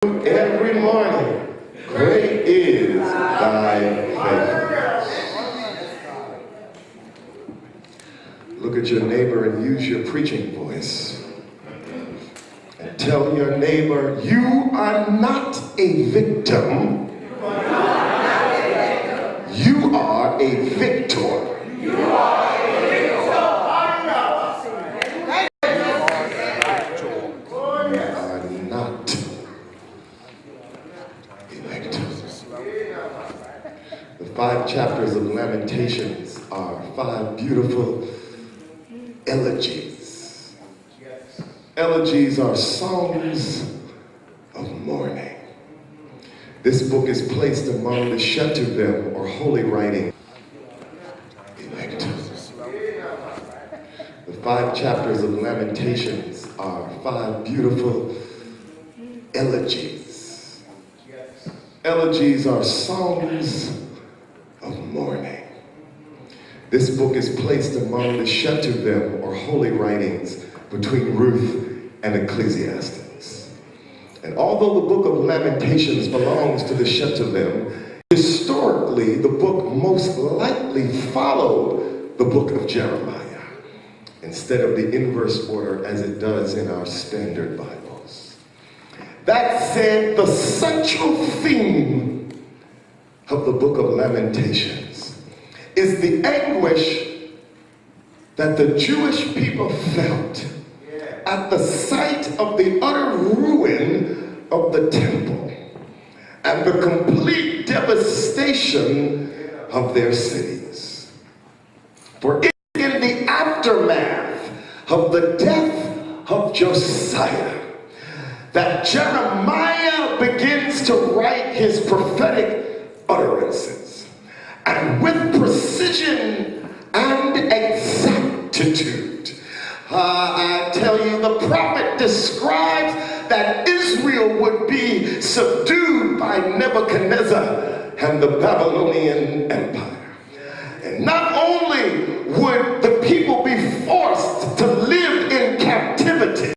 every morning. Great is thy faithfulness. Look at your neighbor and use your preaching voice. And tell your neighbor, you are not a victim. You are a victor. You are a victor. The 5 chapters of Lamentations are 5 beautiful elegies. Elegies are songs of mourning. This book is placed among the Shetuvim, or holy writing. The 5 chapters of Lamentations are 5 beautiful elegies. Elegies are songs of mourning. This book is placed among the Shetuvim, or holy writings, between Ruth and Ecclesiastes. And although the book of Lamentations belongs to the Shetuvim, historically the book most likely followed the book of Jeremiah, instead of the inverse order as it does in our standard Bibles. That said, the central theme of the book of Lamentations is the anguish that the Jewish people felt at the sight of the utter ruin of the temple and the complete devastation of their cities. For in the aftermath of the death of Josiah, that Jeremiah begins to write his prophetic utterances, and with precision and exactitude. I tell you, the prophet describes that Israel would be subdued by Nebuchadnezzar and the Babylonian Empire. And not only would the people be forced to live in captivity,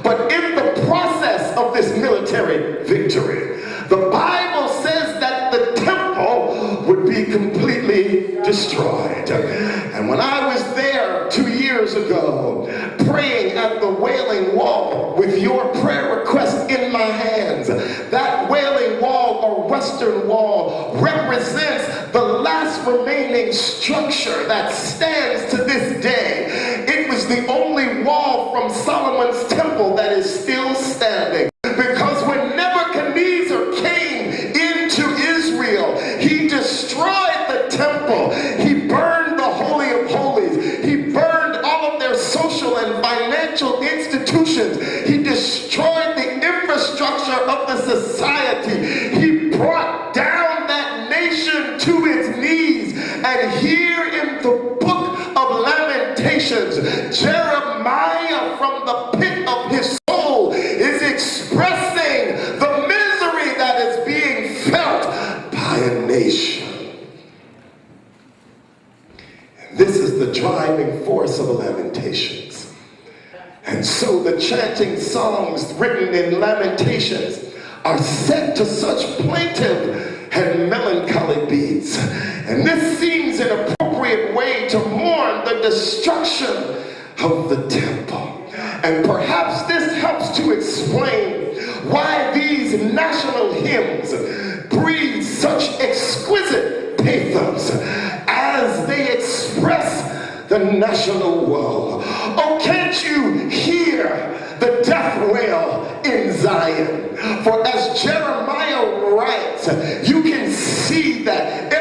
but in the process of this military victory, the Bible says that the temple would be completely destroyed. And when I was there 2 years ago, praying at the Wailing Wall with your prayer request in my hands, that Wailing Wall, or Western Wall, represents the last remaining structure that stands to this day. It was the only wall from Solomon's temple that is still standing. Because when Nebuchadnezzar came into Israel, he destroyed the temple. He burned the Holy of Holies. He burned all of their social and financial institutions. He destroyed the infrastructure of the society. He brought down that nation to its knees. And here in the book of Lamentations, Jeremiah, from the pit of his soul, is expressing the misery that is being felt by a nation. And this is the driving force of Lamentations. And so the chanting songs written in Lamentations are set to such plaintive and melancholy beats. And this seems an appropriate way to mourn the destruction of the temple. And perhaps this helps to explain why these national hymns breathe such exquisite pathos as they express the national woe. Oh, can't you hear the death wail in Zion? For as Jeremiah writes, you can see that